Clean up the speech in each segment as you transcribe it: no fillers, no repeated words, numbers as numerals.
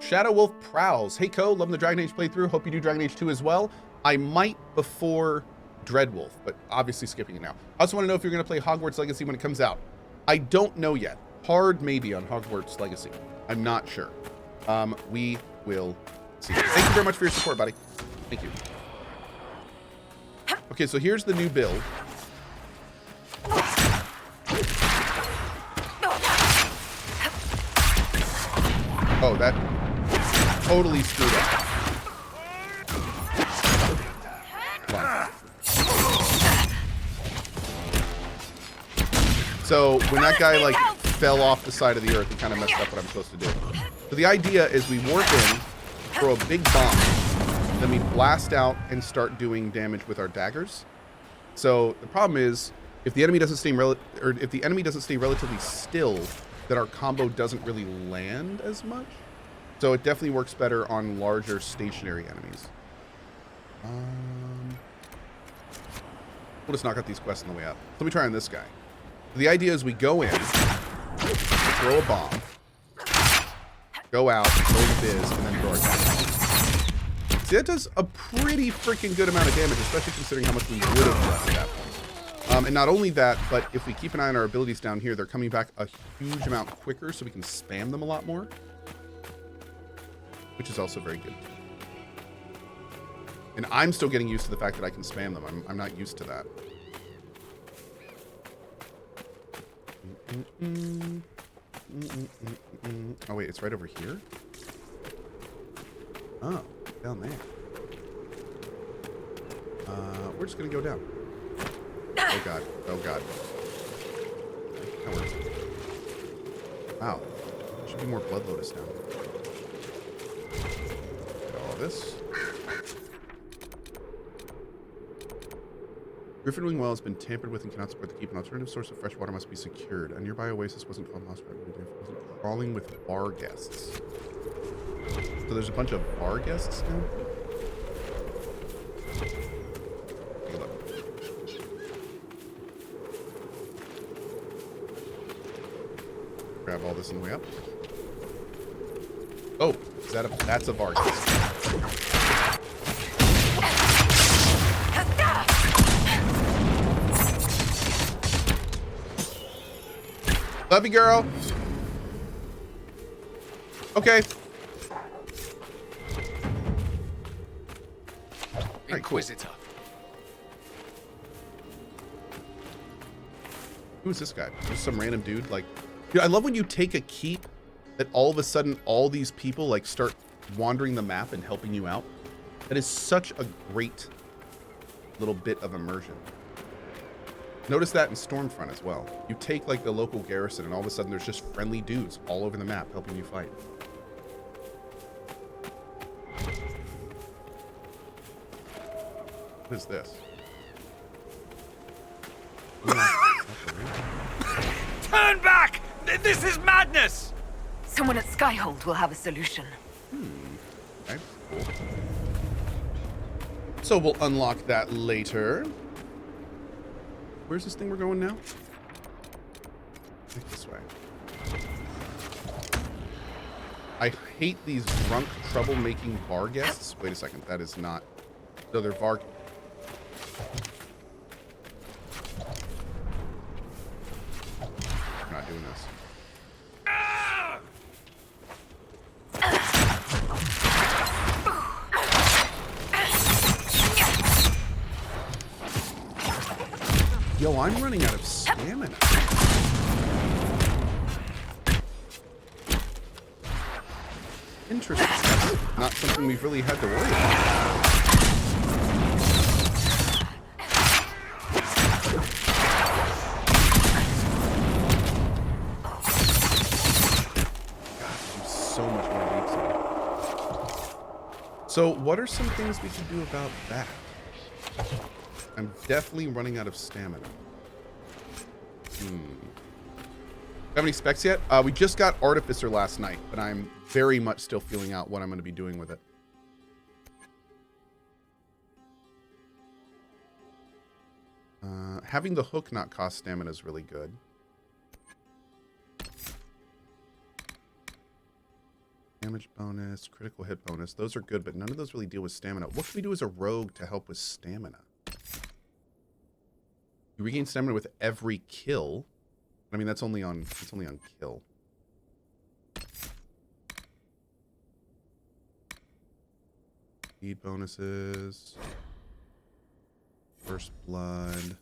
Shadow Wolf Prowls. Hey, Co, loving the Dragon Age playthrough. Hope you do Dragon Age 2 as well. I might before Dreadwolf, but obviously skipping it now. I also want to know if you're going to play Hogwarts Legacy when it comes out. I don't know yet. Hard maybe on Hogwarts Legacy. I'm not sure. We will see. Thank you very much for your support, buddy. Thank you. Okay, so here's the new build. Oh, that totally screwed up. Come on. So when that guy like fell off the side of the earth, he kind of messed up what I'm supposed to do. So the idea is we warp in, throw a big bomb, then we blast out and start doing damage with our daggers. So the problem is, if the enemy doesn't stay relatively still, that our combo doesn't really land as much. So it definitely works better on larger stationary enemies. We'll just knock out these quests on the way up. Let me try on this guy. The idea is we go in, throw a bomb, go out, throw the biz, and then throw our damage. See, that does a pretty freaking good amount of damage, especially considering how much we would have left at that point. And not only that, but if we keep an eye on our abilities down here, they're coming back a huge amount quicker, so we can spam them a lot more, which is also very good. And I'm still getting used to the fact that I can spam them. I'm not used to that. Oh, wait, it's right over here? Oh, down there. We're just going to go down. Oh, God. Oh, God. That works. Wow. There should be more Blood Lotus down. Get all this. Griffinwing Well has been tampered with and cannot support the keep. An alternative source of fresh water must be secured. A nearby oasis wasn't called Lost River. It wasn't crawling with bar guests. So there's a bunch of bar guests now? Take a look. Grab all this on the way up. Oh, is that that's a bar guest. Love you, girl. Okay. Inquisitor. Who is this guy? Just some random dude? Like, dude, I love when you take a keep that all of a sudden all these people like start wandering the map and helping you out. That is such a great little bit of immersion. Notice that in Stormfront as well. You take like the local garrison and all of a sudden there's just friendly dudes all over the map helping you fight. What is this? Turn back! This is madness! Someone at Skyhold will have a solution. Okay, cool. So we'll unlock that later. Where's this thing we're going now? I think this way. I hate these drunk, troublemaking bar guests. Wait a second, that is not... No, they're bar... I'm not doing this. Yo, I'm running out of stamina. Interesting. That's not something we've really had to worry about. So much more deep. So what are some things we can do about that? I'm definitely running out of stamina. Have any specs yet? We just got Artificer last night, but I'm very much still feeling out what I'm going to be doing with it. Having the hook not cost stamina is really good. damage bonus, critical hit bonus. Those are good, but none of those really deal with stamina. What can we do as a rogue to help with stamina? You regain stamina with every kill. I mean, that's only on kill. Speed bonuses. First blood.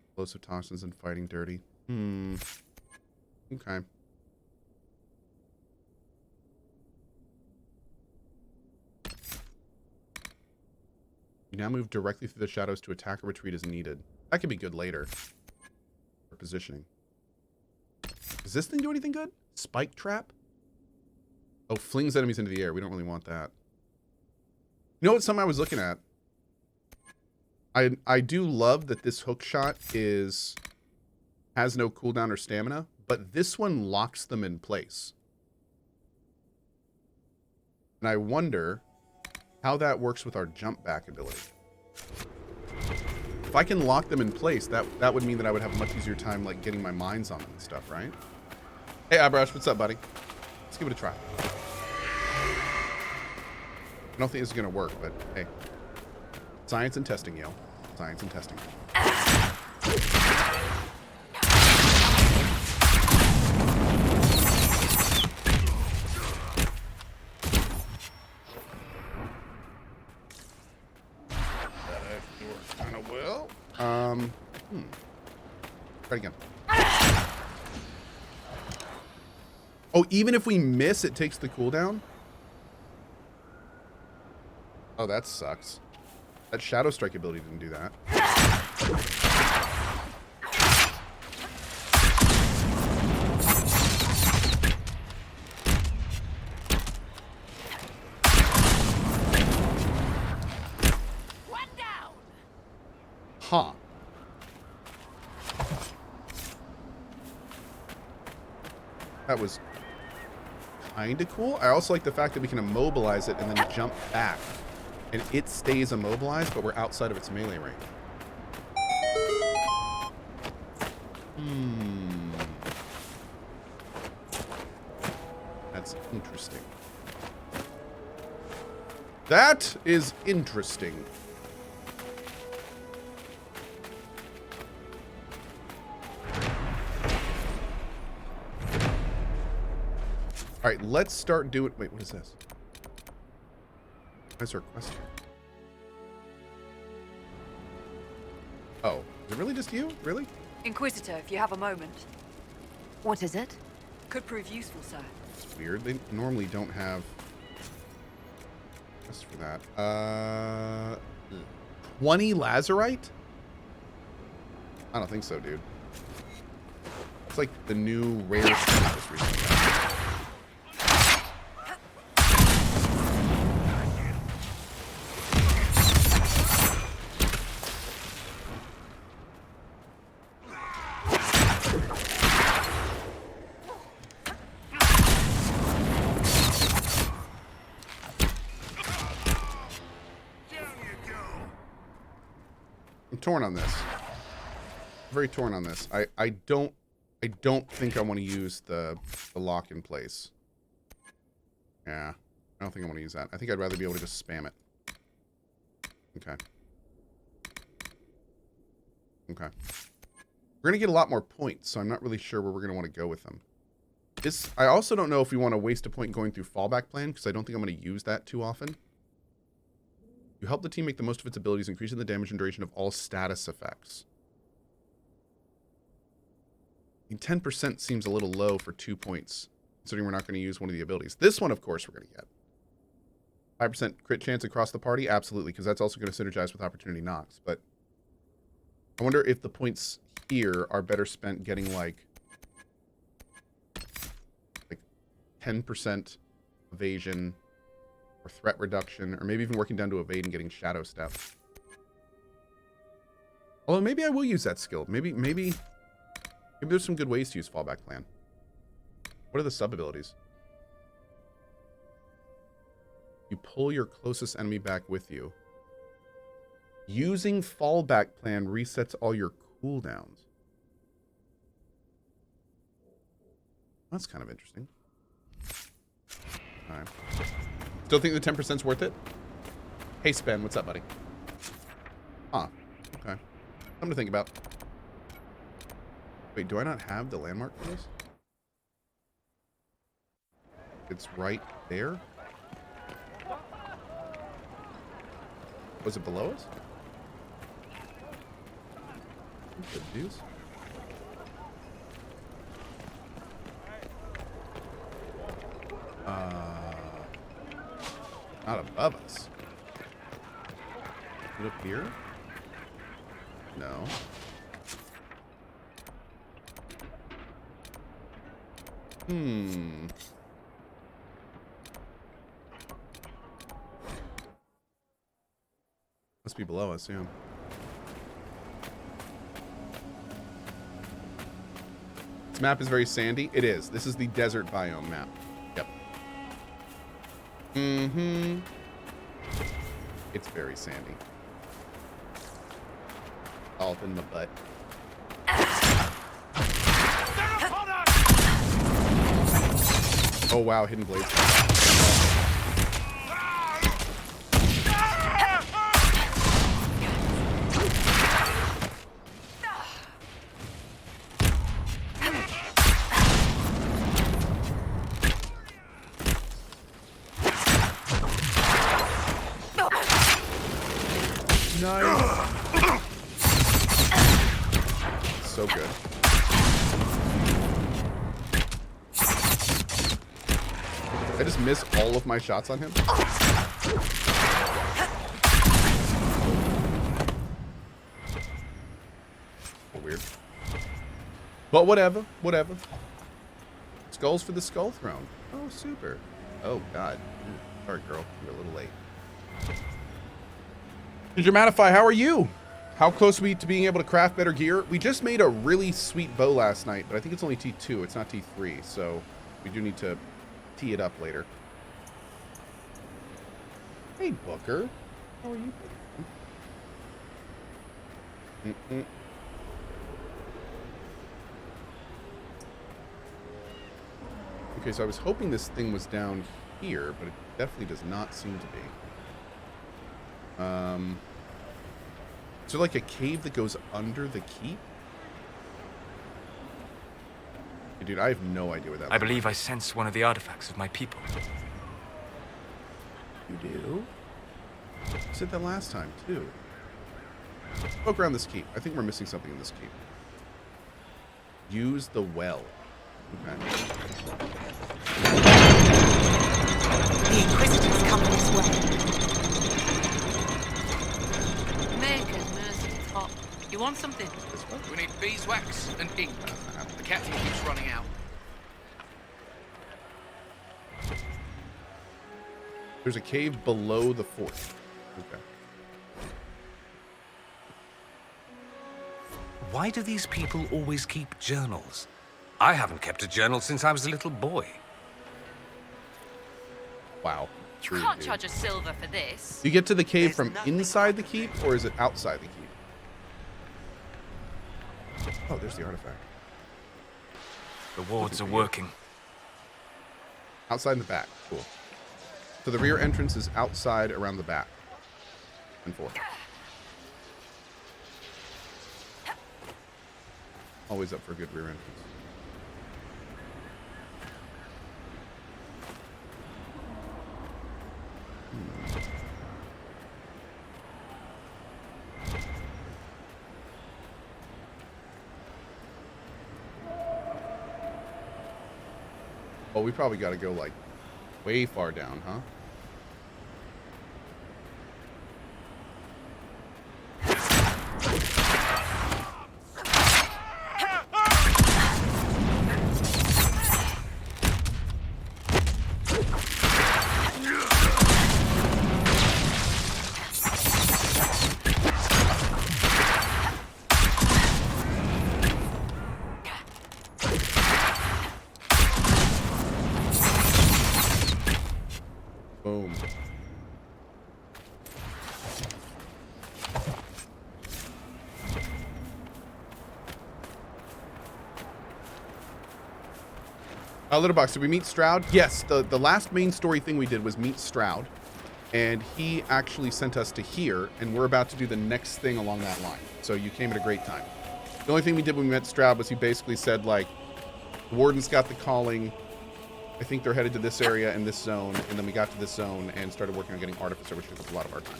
Explosive toxins and fighting dirty. Okay. You now move directly through the shadows to attack or retreat as needed. That could be good later. For positioning. Does this thing do anything good? Spike trap? Oh, flings enemies into the air. We don't really want that. You know what? Something I was looking at. I do love that this hook shot has no cooldown or stamina, but this one locks them in place. And I wonder how that works with our jump back ability. If I can lock them in place, that would mean that I would have a much easier time like getting my mines on them and stuff, right? Hey, Eyebrush, what's up, buddy? Let's give it a try. I don't think this is gonna work, but hey. Science and testing, yo. Science and testing. Kind of will. Try again. Oh, even if we miss, it takes the cooldown? Oh, that sucks. That Shadow Strike ability didn't do that. One down. Huh. That was kind of cool. I also like the fact that we can immobilize it and then jump back. And it stays immobilized, but we're outside of its melee range. That's interesting. That is interesting. All right, let's start doing... Wait, what is this? What's our quest here? Oh, is it really just you? Really? Inquisitor, if you have a moment. What is it? Could prove useful, sir. It's weird. They normally don't have quests for that. 20 Lazarite? I don't think so, dude. It's like the new rare thing that was recently. Torn on this. Very torn on this. I don't think I want to use the lock in place. Yeah. I don't think I want to use that. I think I'd rather be able to just spam it. Okay. Okay. We're gonna get a lot more points, so I'm not really sure where we're gonna want to go with them. I also don't know if we want to waste a point going through fallback plan, because I don't think I'm going to use that too often. You help the team make the most of its abilities, increasing the damage and duration of all status effects. I mean, 10% seems a little low for 2 points, considering we're not going to use one of the abilities. This one, of course, we're going to get. 5% crit chance across the party? Absolutely, because that's also going to synergize with Opportunity Knocks. But I wonder if the points here are better spent getting, like 10% evasion, or threat reduction, or maybe even working down to evade and getting Shadow Step. Although maybe I will use that skill. Maybe there's some good ways to use fallback plan. What are the sub abilities? You pull your closest enemy back with you. Using fallback plan resets all your cooldowns. That's kind of interesting. All right. Still think the 10%'s worth it? Hey, Spen, what's up, buddy? Huh. Okay. Something to think about. Wait, do I not have the landmark for this? It's right there? Was it below us? Good news. Not above us. Is it up here? No. Must be below us, yeah. This map is very sandy. It is. This is the desert biome map. Yep. Mm-hmm. It's very sandy. All up in the butt. Oh wow, hidden blades. Nice. So good. I just miss all of my shots on him. Weird. But whatever, whatever. Skulls for the skull throne. Oh, super. Oh, God. Sorry, girl. You're a little late. Dramatify, how are you? How close are we to being able to craft better gear? We just made a really sweet bow last night, but I think it's only T2. It's not T3, so we do need to tee it up later. Hey, Booker. How are you? Okay, so I was hoping this thing was down here, but it definitely does not seem to be. Is there like a cave that goes under the keep? Hey, dude, I have no idea where that I believe I sense one of the artifacts of my people. You do? You said that last time, too. Poke around this keep. I think we're missing something in this keep. Use the well. Okay. The Inquisitors come this way. Maker's mercy, it's hot. You want something? We need beeswax and ink. The captain keeps running out. There's a cave below the fort. Okay. Why do these people always keep journals? I haven't kept a journal since I was a little boy. Wow. You True, can't dude. charge us silver for this. You get to the cave from inside the keep, or is it outside the keep? Oh, there's the artifact. The wards are working. Outside in the back. Cool. So the rear entrance is outside around the back. And forth. Always up for a good rear entrance. Oh, we probably got to go like way far down, huh? Litterbox, did we meet Stroud? Yes, the last main story thing we did was meet Stroud, and he actually sent us to here, and we're about to do the next thing along that line. So you came at a great time. The only thing we did when we met Stroud was he basically said, like, the Warden's got the calling. I think they're headed to this area and this zone, and then we got to this zone and started working on getting Artificer, which took up a lot of our time.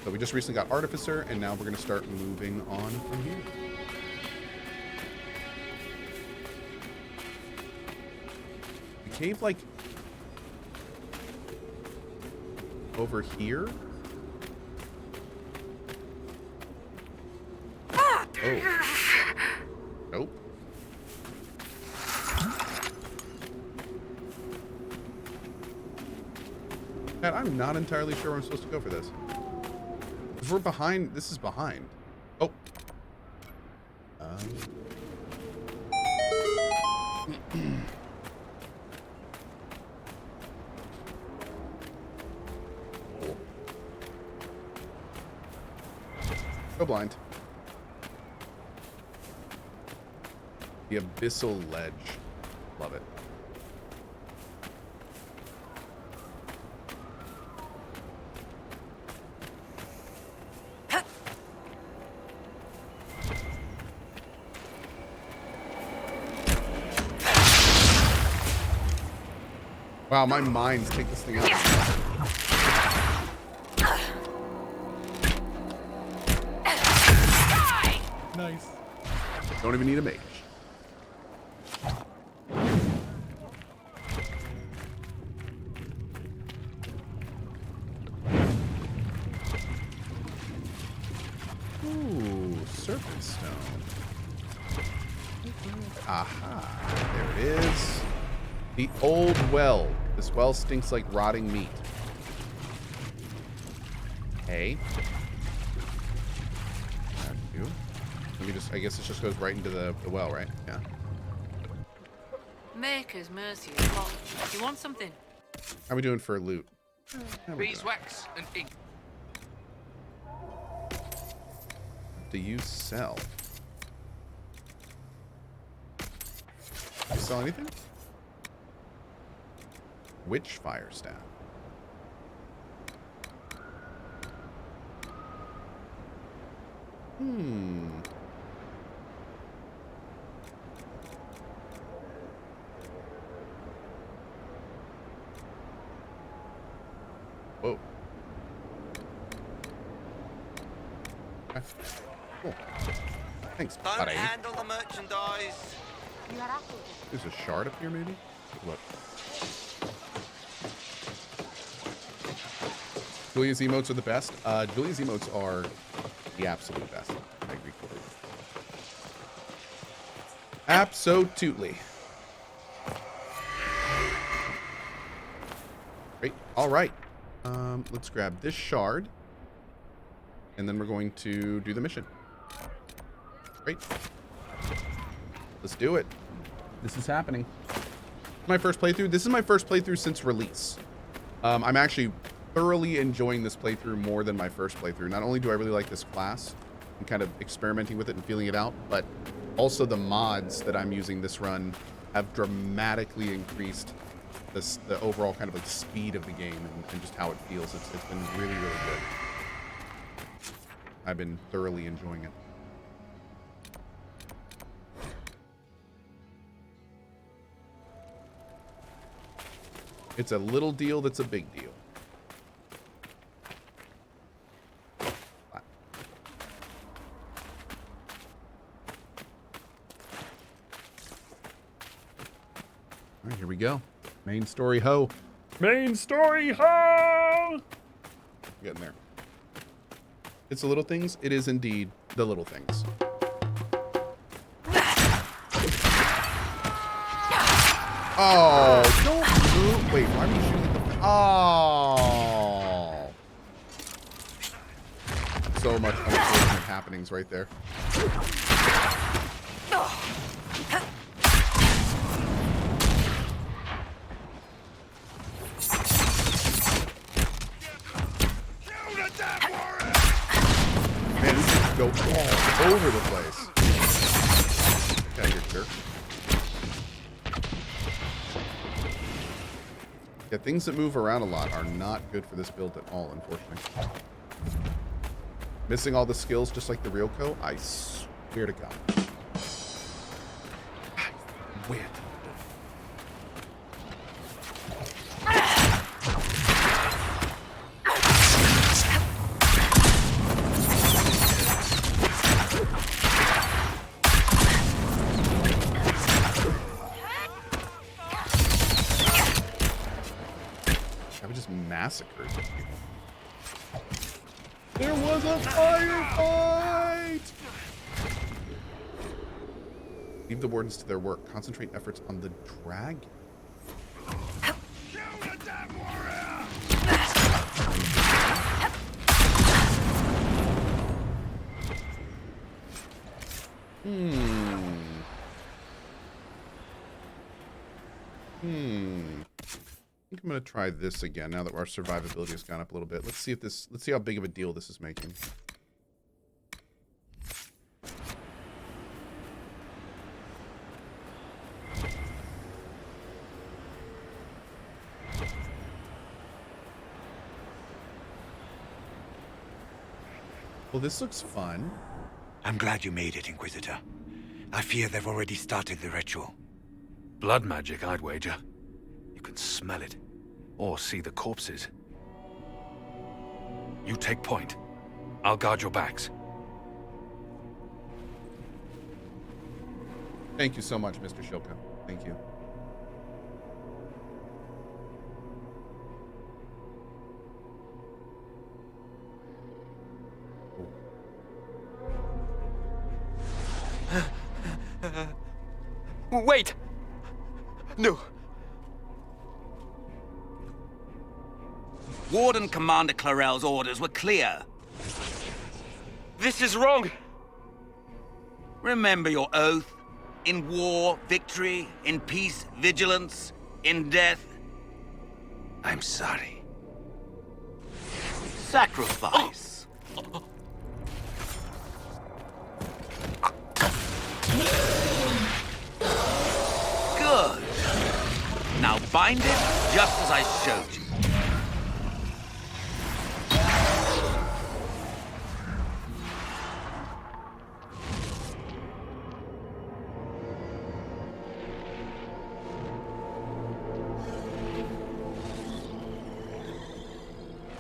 So we just recently got Artificer, and now we're going to start moving on from here. The cave, like, over here? Oh. Nope. Matt, I'm not entirely sure where I'm supposed to go for this. If we're behind, this is behind. Oh. Go blind. The abyssal ledge. Love it. Wow, my minds take this thing out. Nice. Don't even need a mage. Ooh, serpent stone. Aha, there it is. The old well. This well stinks like rotting meat. Hey. Let me just, I guess it just goes right into the well, right? Yeah. Maker's mercy is hot. You want something? How are we doing for loot? Beeswax and ink. Do you sell? Do you sell anything? Witch fire staff. Whoa. Okay. Cool. Thanks, Don't buddy. handle the merchandise. There's a shard up here, maybe? Look. Julia's emotes are the best. Julia's emotes are the absolute best. I agree completely. Absolutely. Great. All right. Let's grab this shard, and then we're going to do the mission. Great. Let's do it. This is happening. My first playthrough. This is my first playthrough since release. I'm actually thoroughly enjoying this playthrough more than my first playthrough. Not only do I really like this class and kind of experimenting with it and feeling it out, but also the mods that I'm using this run have dramatically increased the overall kind of like speed of the game and just how it feels. It's been really, really good. I've been thoroughly enjoying it. It's a little deal that's a big deal. All right, here we go. Main story ho. Main story ho! Getting there. It's the little things. It is indeed the little things. Oh, don't move. Wait, why are you shooting the... Oh. So much unfortunate happenings right there. Man, these things go all over the place. Get out of here, jerk. Yeah, things that move around a lot are not good for this build at all, unfortunately. Missing all the skills just like the Ryoko? I swear to God. I swear to massacred. There was a firefight! Leave the wardens to their work. Concentrate efforts on the dragon. Kill the damn warrior! I think I'm gonna try this again now that our survivability has gone up a little bit. Let's see how big of a deal this is making. Well, this looks fun. I'm glad you made it, Inquisitor. I fear they've already started the ritual. Blood magic, I'd wager. You can smell it. Or see the corpses. You take point. I'll guard your backs. Thank you so much, Mr. Shilka. Thank you. Wait! No. Warden Commander Clarel's orders were clear. This is wrong! Remember your oath. In war, victory. In peace, vigilance. In death, I'm sorry. sacrifice. Good. Now bind it just as I showed you.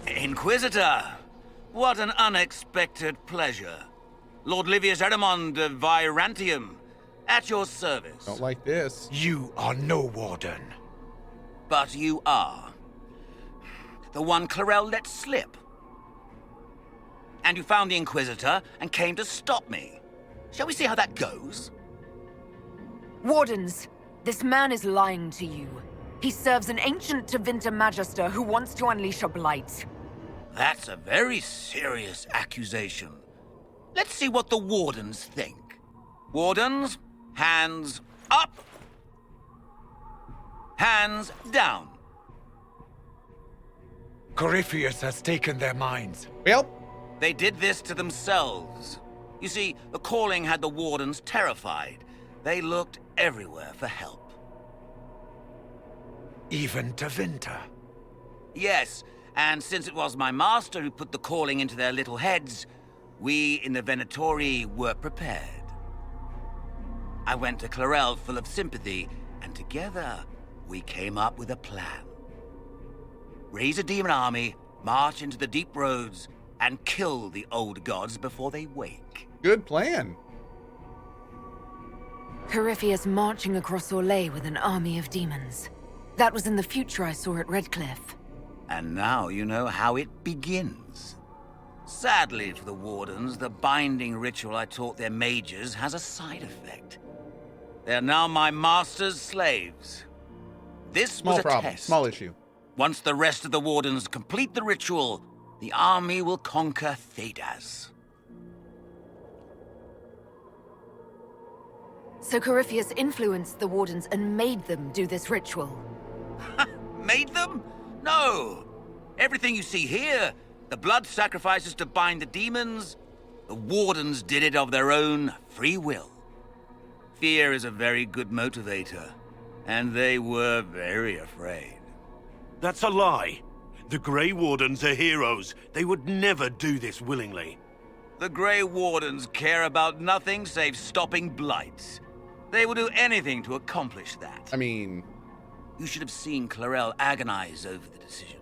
Inquisitor, what an unexpected pleasure. Lord Livius Erimond of Virantium, at your service. Don't like this. You are no warden. But you are. The one Clarel let slip. And you found the Inquisitor and came to stop me. Shall we see how that goes? Wardens, this man is lying to you. He serves an ancient Tevinter Magister who wants to unleash a blight. That's a very serious accusation. Let's see what the Wardens think. Wardens, hands up. Hands down. Corypheus has taken their minds. Well, They did this to themselves. You see, the calling had the Wardens terrified. They looked everywhere for help. Even Tevinter. Yes, and since it was my master who put the calling into their little heads, we in the Venatori were prepared. I went to Clarel full of sympathy, and together we came up with a plan. Raise a demon army, march into the deep roads, and kill the old gods before they wake. good plan. Corypheus marching across Orlais with an army of demons. That was in the future I saw at Redcliffe. And now you know how it begins. Sadly for the Wardens, the binding ritual I taught their mages has a side effect. They are now my master's slaves. This Small was a problem. test. Small issue. Once the rest of the Wardens complete the ritual, the army will conquer Thedas. So Corypheus influenced the Wardens and made them do this ritual. Made them? No. Everything you see here, the blood sacrifices to bind the demons, the Wardens did it of their own free will. Fear is a very good motivator, and they were very afraid. That's a lie. The Grey Wardens are heroes. They would never do this willingly. The Grey Wardens care about nothing save stopping blights. They will do anything to accomplish that. I mean, You should have seen Clarel agonize over the decision.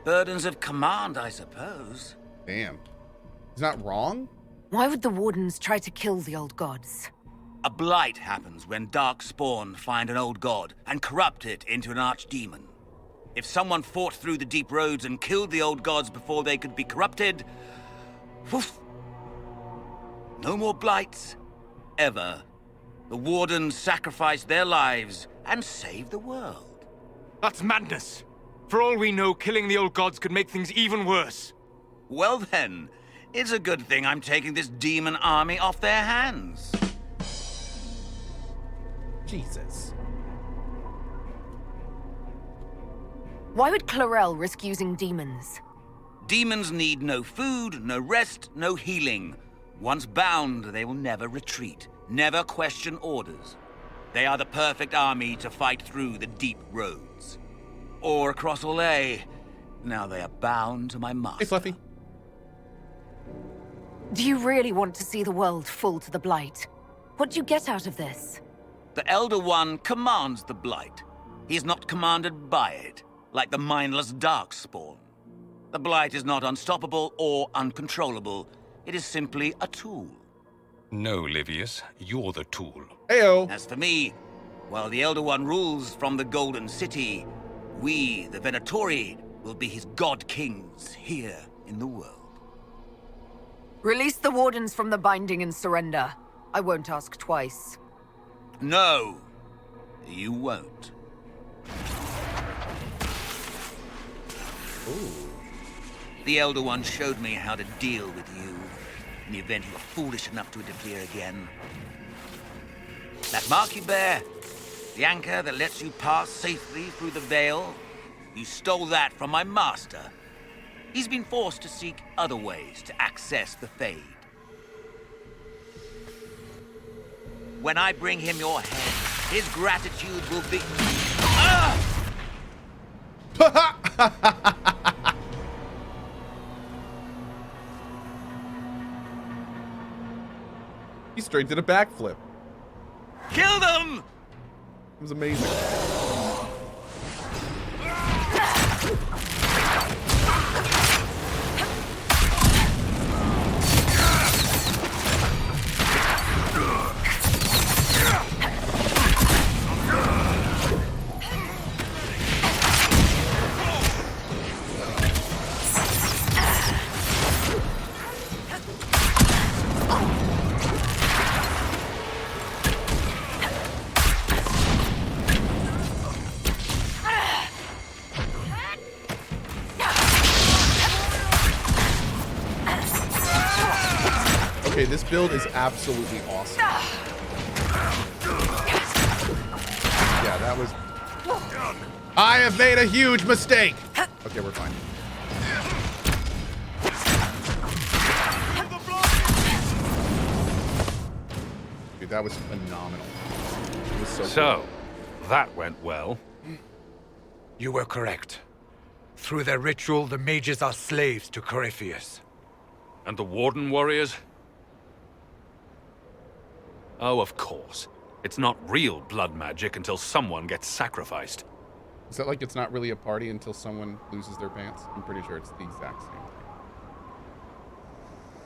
Burdens of command, I suppose. damn. He's not wrong? Why would the Wardens try to kill the old gods? A blight happens when dark spawn find an old god and corrupt it into an archdemon. If someone fought through the deep roads and killed the old gods before they could be corrupted, woof, no more blights, ever. The Wardens sacrificed their lives and saved the world. That's madness. For all we know, killing the old gods could make things even worse. Well then, it's a good thing I'm taking this demon army off their hands. Jesus. Why would Clarel risk using demons? Demons need no food, no rest, no healing. Once bound, they will never retreat, never question orders. They are the perfect army to fight through the deep roads. Or across Olay. Now they are bound to my master. Hey, Fluffy. Do you really want to see the world fall to the Blight? What do you get out of this? The Elder One commands the Blight. He is not commanded by it, like the mindless Darkspawn. The Blight is not unstoppable or uncontrollable. It is simply a tool. No, Livius, you're the tool. Heyo. As for me, while the Elder One rules from the Golden City, we, the Venatori, will be his god-kings here in the world. Release the Wardens from the binding and surrender. I won't ask twice. No, you won't. Ooh. The Elder One showed me how to deal with you in the event you were foolish enough to interfere again. That mark you bear, the anchor that lets you pass safely through the veil, you stole that from my master. He's been forced to seek other ways to access the Fade. When I bring him your head, his gratitude will be... Ah! He straight did a backflip. Kill them! It was amazing. Okay, this build is absolutely awesome. Yeah, that was... I have made a huge mistake! Okay, we're fine. Dude, that was phenomenal. It was so So, that went well. You were correct. Through their ritual, the mages are slaves to Corypheus. And the Warden warriors? Oh, of course. It's not real blood magic until someone gets sacrificed. Is that like it's not really a party until someone loses their pants? I'm pretty sure it's the exact same thing.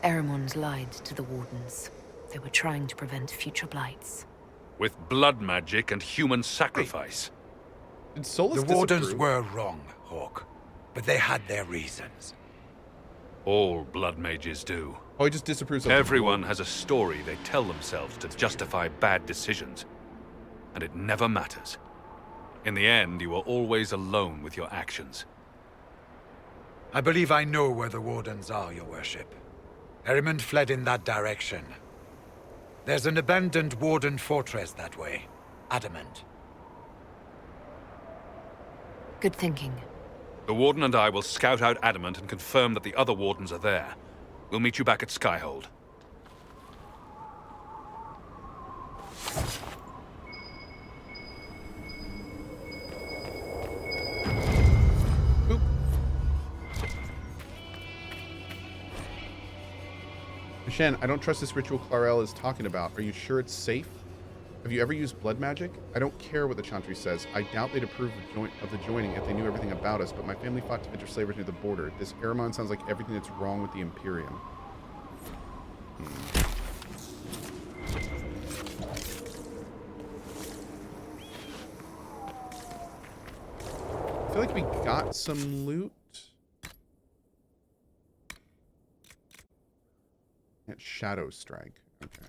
Eremon's lied to the Wardens. They were trying to prevent future blights. With blood magic and human sacrifice. Did Solus The Wardens disapprove? were wrong, Hawk. But they had their reasons. All blood mages do. Oh, he just disapproves of Everyone has a story they tell themselves to justify bad decisions. And it never matters. In the end, you are always alone with your actions. I believe I know where the Wardens are, Your Worship. Erimond fled in that direction. There's an abandoned Warden fortress that way. Adamant. Good thinking. The Warden and I will scout out Adamant and confirm that the other Wardens are there. We'll meet you back at Skyhold. Shen, I don't trust this ritual Clarel is talking about. Are you sure it's safe? Have you ever used blood magic? I don't care what the Chantry says. I doubt they'd approve of the joining if they knew everything about us, but my family fought to enter slavers near the border. This Aramon sounds like everything that's wrong with the Imperium. I feel like we got some loot. Shadow Strike. Okay.